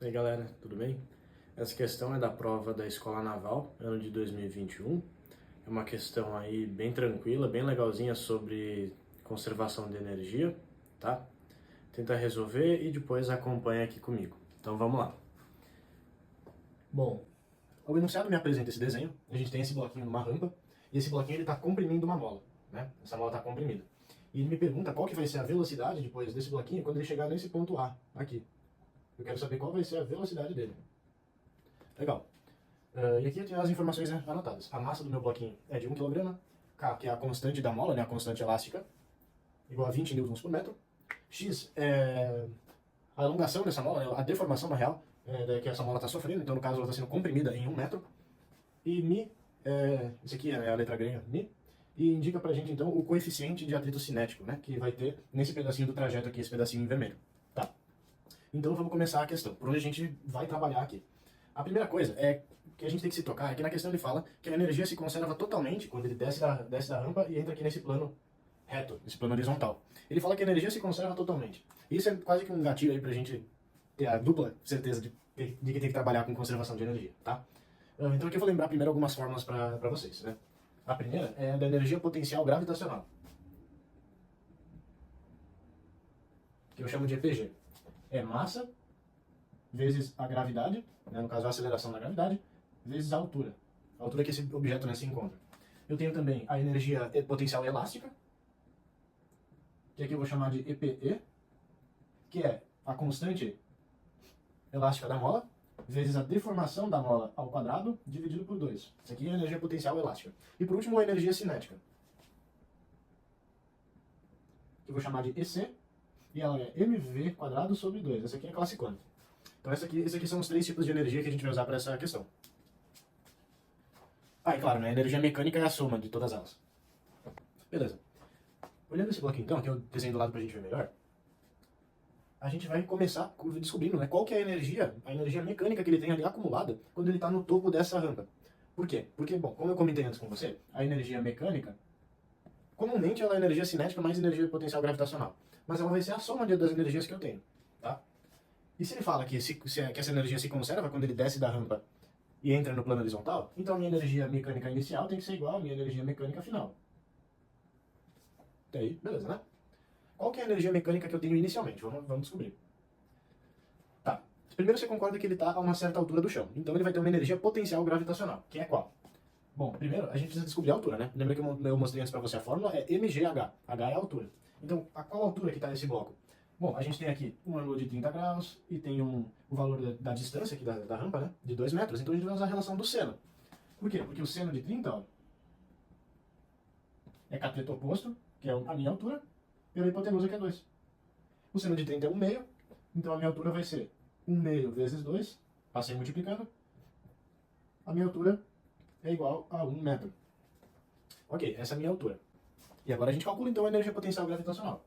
E aí galera, tudo bem? Essa questão é da prova da Escola Naval, ano de 2021. É uma questão aí bem tranquila, bem legalzinha sobre conservação de energia, tá? Tenta resolver e depois acompanha aqui comigo. Então vamos lá. Bom, o enunciado me apresenta esse desenho. A gente tem esse bloquinho numa rampa e esse bloquinho ele está comprimindo uma mola, né? Essa mola está comprimida. E ele me pergunta qual que vai ser a velocidade depois desse bloquinho quando ele chegar nesse ponto A, aqui. Eu quero saber qual vai ser a velocidade dele. Legal. E aqui eu tenho as informações, né, anotadas. A massa do meu bloquinho é de 1 kg, K, que é a constante da mola, né, a constante elástica, igual a 20 newtons por metro. X é a alongação dessa mola, né, a deformação na real, que essa mola está sofrendo, então no caso ela está sendo comprimida em 1 metro. E μ, isso aqui é a letra grega, μ, e indica pra gente então o coeficiente de atrito cinético, né, que vai ter nesse pedacinho do trajeto aqui, esse pedacinho em vermelho. Tá? Então vamos começar a questão, por onde a gente vai trabalhar aqui. A primeira coisa que a gente tem que se tocar é que na questão ele fala que a energia se conserva totalmente quando ele desce da rampa e entra aqui nesse plano reto, nesse plano horizontal. Ele fala que a energia se conserva totalmente. Isso é quase que um gatilho aí pra gente ter a dupla certeza de que tem que trabalhar com conservação de energia, tá? Então aqui eu vou lembrar primeiro algumas fórmulas para vocês, né? A primeira é da energia potencial gravitacional, que eu chamo de EPG. É massa vezes a gravidade, né, no caso a aceleração da gravidade, vezes a altura que esse objeto, né, se encontra. Eu tenho também a energia potencial elástica, que aqui eu vou chamar de EPE, que é a constante elástica da mola, vezes a deformação da mola ao quadrado, dividido por 2. Isso aqui é a energia potencial elástica. E por último, a energia cinética, que eu vou chamar de EC, e ela é mv quadrado sobre 2. Essa aqui é a classe quântica. Então esses aqui são os 3 tipos de energia que a gente vai usar para essa questão. Ah, e claro, né, a energia mecânica é a soma de todas elas. Beleza. Olhando esse bloquinho então, que eu desenho do lado para a gente ver melhor, a gente vai começar descobrindo, né, qual que é a energia mecânica que ele tem ali acumulada quando ele está no topo dessa rampa. Por quê? Porque, bom, como eu comentei antes com você, a energia mecânica, comumente ela é energia cinética mais energia potencial gravitacional. Mas ela vai ser a soma das energias que eu tenho, tá? E se ele fala que essa energia se conserva quando ele desce da rampa e entra no plano horizontal, então a minha energia mecânica inicial tem que ser igual à minha energia mecânica final. Até aí, beleza, né? Qual que é a energia mecânica que eu tenho inicialmente? Vamos descobrir. Tá. Primeiro você concorda que ele está a uma certa altura do chão. Então ele vai ter uma energia potencial gravitacional, que é qual? Bom, primeiro a gente precisa descobrir a altura, né? Lembra que eu mostrei antes para você a fórmula? É mgh. H é a altura. Então, a qual altura que está esse bloco? Bom, a gente tem aqui um ângulo de 30 graus e tem o valor da distância aqui da rampa, né? De 2 metros. Então a gente vai usar a relação do seno. Por quê? Porque o seno de 30, ó, é cateto oposto, que é a minha altura, pela hipotenusa, que é 2. O seno de 30 é 1 meio, então a minha altura vai ser 1 meio vezes 2, passei multiplicando, a minha altura é igual a 1 metro. Ok, essa é a minha altura. E agora a gente calcula então a energia potencial gravitacional.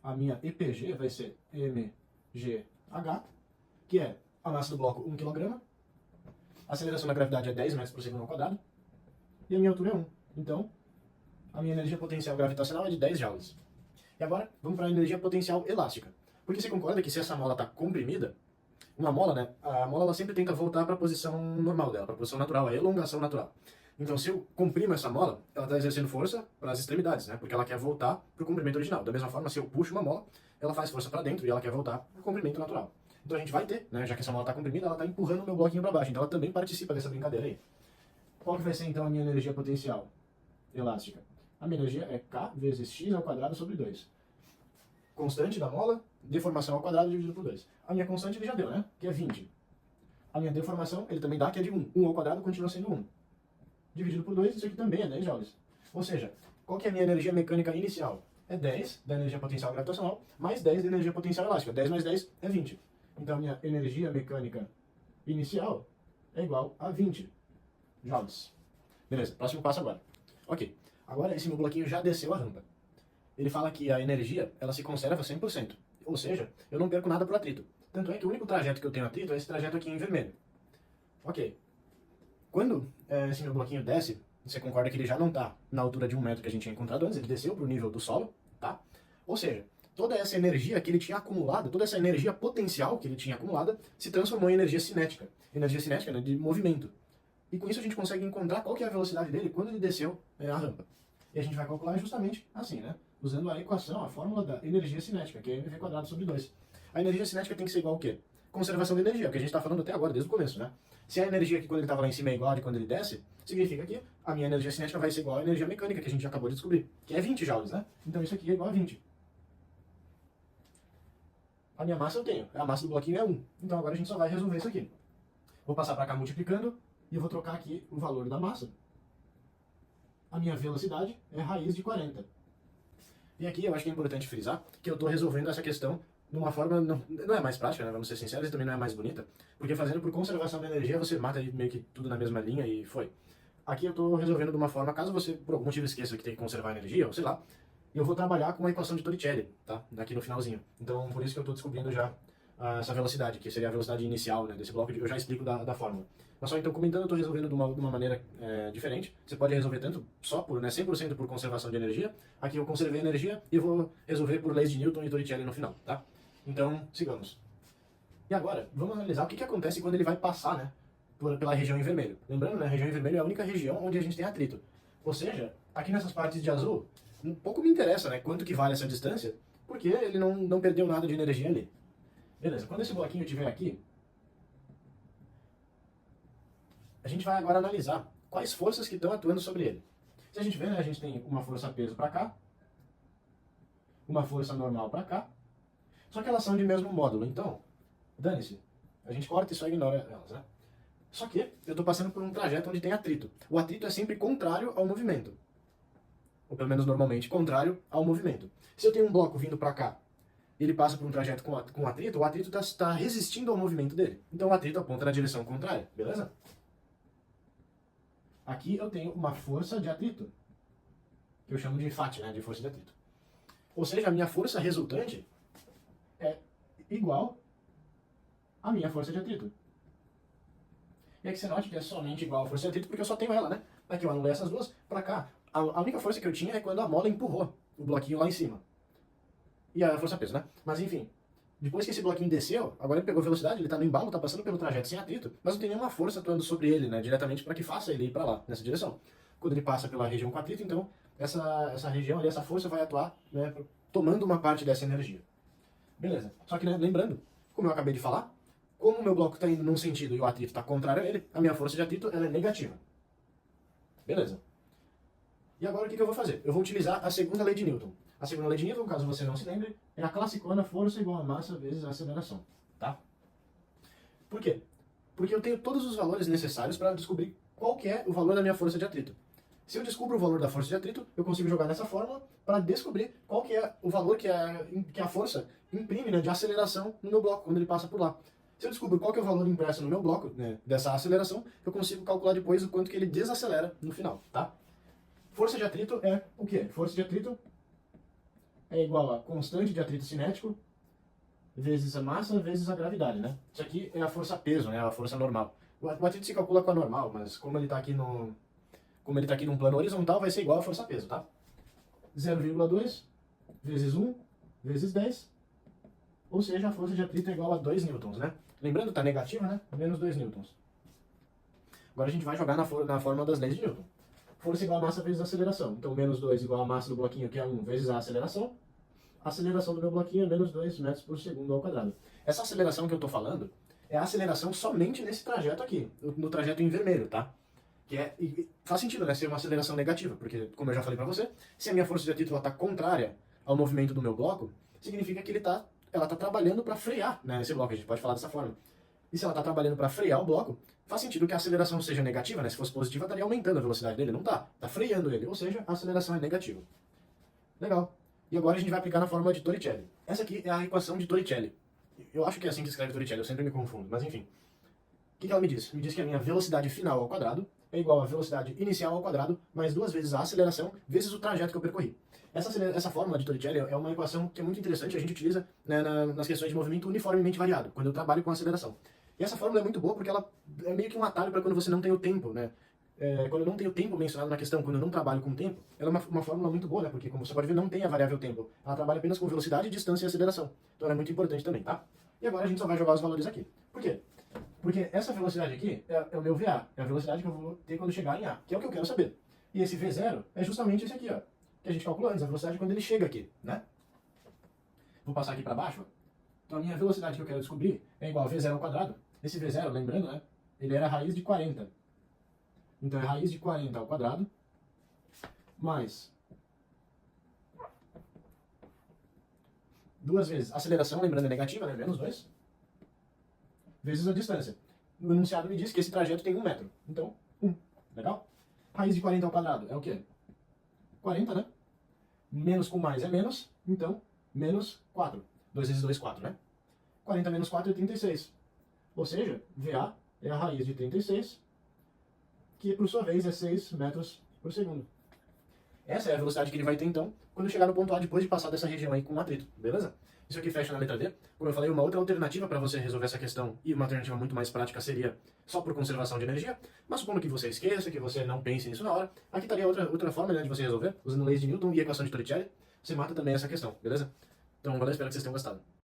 A minha EPG vai ser mgh, que é a massa do bloco 1 kg, a aceleração da gravidade é 10 metros por segundo ao quadrado, e a minha altura é 1. Então, a minha energia potencial gravitacional é de 10 joules. E agora, vamos para a energia potencial elástica. Porque você concorda que se essa mola está comprimida, uma mola, né, a mola ela sempre tenta voltar para a posição normal dela, para a posição natural, a elongação natural. Então, se eu comprimo essa mola, ela está exercendo força para as extremidades, né? Porque ela quer voltar para o comprimento original. Da mesma forma, se eu puxo uma mola, ela faz força para dentro e ela quer voltar para o comprimento natural. Então a gente vai ter, né? Já que essa mola está comprimida, ela está empurrando o meu bloquinho para baixo. Então ela também participa dessa brincadeira aí. Qual que vai ser então a minha energia potencial elástica? A minha energia é K vezes X ao quadrado sobre 2. Constante da mola, deformação ao quadrado dividido por 2. A minha constante ele já deu, né? Que é 20. A minha deformação ele também dá, que é de 1. 1 ao quadrado continua sendo 1. Dividido por 2, isso aqui também é 10 joules. Ou seja, qual que é a minha energia mecânica inicial? É 10 da energia potencial gravitacional, mais 10 da energia potencial elástica. 10 mais 10 é 20. Então a minha energia mecânica inicial é igual a 20 joules. Beleza, próximo passo agora. Ok, agora esse meu bloquinho já desceu a rampa. Ele fala que a energia ela se conserva 100%. Ou seja, eu não perco nada por atrito. Tanto é que o único trajeto que eu tenho atrito é esse trajeto aqui em vermelho. Ok. Quando esse meu bloquinho desce, você concorda que ele já não está na altura de 1 metro que a gente tinha encontrado antes, ele desceu para o nível do solo, tá? Ou seja, toda essa energia que ele tinha acumulada, toda essa energia potencial que ele tinha acumulada, se transformou em energia cinética. Energia cinética, né, de movimento. E com isso a gente consegue encontrar qual que é a velocidade dele quando ele desceu a rampa. E a gente vai calcular justamente assim, né? Usando a equação, a fórmula da energia cinética, que é mv² sobre 2. A energia cinética tem que ser igual ao quê? Conservação de energia, que a gente está falando até agora, desde o começo, né? Se a energia que quando ele estava lá em cima é igual a de quando ele desce, significa que a minha energia cinética vai ser igual à energia mecânica, que a gente acabou de descobrir, que é 20 joules, né? Então isso aqui é igual a 20. A minha massa eu tenho, a massa do bloquinho é 1. Então agora a gente só vai resolver isso aqui. Vou passar para cá multiplicando e eu vou trocar aqui o valor da massa. A minha velocidade é raiz de 40. E aqui eu acho que é importante frisar que eu estou resolvendo essa questão de uma forma, não é mais prática, né? Vamos ser sinceros, e também não é mais bonita, porque fazendo por conservação da energia você mata meio que tudo na mesma linha e foi. Aqui eu estou resolvendo de uma forma, caso você por algum motivo esqueça que tem que conservar energia, ou sei lá, eu vou trabalhar com a equação de Torricelli, tá? Aqui no finalzinho. Então por isso que eu estou descobrindo já essa velocidade, que seria a velocidade inicial, né, desse bloco, eu já explico da fórmula. Mas só então comentando, eu estou resolvendo de uma maneira diferente. Você pode resolver tanto só por 100% por conservação de energia. Aqui eu conservei energia e vou resolver por leis de Newton e Torricelli no final, tá? Então, sigamos. E agora, vamos analisar o que acontece quando ele vai passar, né, pela região em vermelho. Lembrando, né, a região em vermelho é a única região onde a gente tem atrito. Ou seja, aqui nessas partes de azul, um pouco me interessa, né, quanto que vale essa distância, porque ele não perdeu nada de energia ali. Beleza, quando esse bloquinho estiver aqui, a gente vai agora analisar quais forças que estão atuando sobre ele. Se a gente ver, né, a gente tem uma força peso para cá, uma força normal para cá, só que elas são de mesmo módulo, então, dane-se. A gente corta e só ignora elas, né? Só que eu estou passando por um trajeto onde tem atrito. O atrito é sempre contrário ao movimento. Ou pelo menos normalmente contrário ao movimento. Se eu tenho um bloco vindo para cá, ele passa por um trajeto com atrito, o atrito está resistindo ao movimento dele. Então o atrito aponta na direção contrária, beleza? Aqui eu tenho uma força de atrito, que eu chamo de FAT, né, de força de atrito. Ou seja, a minha força resultante é igual à minha força de atrito. E aqui você note que é somente igual à força de atrito porque eu só tenho ela, né? Aqui eu anulei essas duas, para cá. A única força que eu tinha é quando a mola empurrou o bloquinho lá em cima. E a força peso, né? Mas enfim, depois que esse bloquinho desceu, agora ele pegou velocidade, ele está no embalo, está passando pelo trajeto sem atrito, mas não tem nenhuma força atuando sobre ele, né, diretamente para que faça ele ir para lá, nessa direção. Quando ele passa pela região com atrito, então essa região ali, essa força vai atuar, né, tomando uma parte dessa energia. Beleza. Só que, né, lembrando, como eu acabei de falar, como o meu bloco está indo num sentido e o atrito está contrário a ele, a minha força de atrito ela é negativa. Beleza. E agora o que eu vou fazer? Eu vou utilizar a segunda lei de Newton. A segunda lei de Newton, caso você não se lembre, é a classicona força igual a massa vezes a aceleração. Tá? Por quê? Porque eu tenho todos os valores necessários para descobrir qual que é o valor da minha força de atrito. Se eu descubro o valor da força de atrito, eu consigo jogar nessa fórmula para descobrir qual que é o valor que a força imprime, né, de aceleração no meu bloco, quando ele passa por lá. Se eu descubro qual que é o valor impresso no meu bloco, né, dessa aceleração, eu consigo calcular depois o quanto que ele desacelera no final. Tá? Força de atrito é o quê? Força de atrito é igual a constante de atrito cinético vezes a massa vezes a gravidade, né? Isso aqui é a força peso, né? A força normal. O atrito se calcula com a normal, mas como ele está aqui num plano horizontal, vai ser igual a força peso, tá? 0,2 vezes 1 vezes 10, ou seja, a força de atrito é igual a 2 newtons, né? Lembrando, está negativa, né? Menos 2 newtons. Agora a gente vai jogar na fórmula das leis de Newton. Força igual a massa vezes a aceleração. Então, menos 2 igual a massa do bloquinho, que é 1, vezes a aceleração. A aceleração do meu bloquinho é menos 2 metros por segundo ao quadrado. Essa aceleração que eu estou falando é a aceleração somente nesse trajeto aqui, no trajeto em vermelho, tá? E faz sentido, né, ser uma aceleração negativa, porque, como eu já falei para você, se a minha força de atrito está contrária ao movimento do meu bloco, significa que ela está trabalhando para frear, né, esse bloco, a gente pode falar dessa forma. E se ela está trabalhando para frear o bloco, faz sentido que a aceleração seja negativa, né? Se fosse positiva, estaria aumentando a velocidade dele. Não está. Está freando ele. Ou seja, a aceleração é negativa. Legal. E agora a gente vai aplicar na fórmula de Torricelli. Essa aqui é a equação de Torricelli. Eu acho que é assim que escreve Torricelli, eu sempre me confundo. Mas enfim. O que ela me diz? Me diz que a minha velocidade final ao quadrado é igual à velocidade inicial ao quadrado mais 2 vezes a aceleração vezes o trajeto que eu percorri. Essa fórmula de Torricelli é uma equação que é muito interessante, a gente utiliza, né, nas questões de movimento uniformemente variado, quando eu trabalho com aceleração. E essa fórmula é muito boa porque ela é meio que um atalho para quando você não tem o tempo, né? quando eu não tenho tempo mencionado na questão, quando eu não trabalho com tempo, ela é uma fórmula muito boa, né? Porque, como você pode ver, não tem a variável tempo. Ela trabalha apenas com velocidade, distância e aceleração. Então ela é muito importante também, tá? E agora a gente só vai jogar os valores aqui. Por quê? Porque essa velocidade aqui é o meu VA, é a velocidade que eu vou ter quando chegar em A, que é o que eu quero saber. E esse V0 é justamente esse aqui, ó, que a gente calculou antes, a velocidade quando ele chega aqui, né? Vou passar aqui para baixo, ó. Então a minha velocidade que eu quero descobrir é igual a V0 ao quadrado. Esse V0, lembrando, né, ele era a raiz de 40. Então é raiz de 40 ao quadrado mais 2 vezes a aceleração, lembrando é negativa, né, menos 2, vezes a distância. O enunciado me diz que esse trajeto tem 1 metro. Então, 1. Legal? Raiz de 40 ao quadrado é o quê? 40, né? Menos com mais é menos, então, menos 4. 2 vezes 2, 4, né? 40 menos 4 é 36. Ou seja, VA é a raiz de 36, que por sua vez é 6 metros por segundo. Essa é a velocidade que ele vai ter, então, quando chegar no ponto A depois de passar dessa região aí com atrito, beleza? Isso aqui fecha na letra D. Como eu falei, uma outra alternativa para você resolver essa questão, e uma alternativa muito mais prática, seria só por conservação de energia. Mas supondo que você esqueça, que você não pense nisso na hora, aqui estaria outra forma, né, de você resolver, usando leis de Newton e equação de Torricelli. Você mata também essa questão, beleza? Então, valeu, espero que vocês tenham gostado.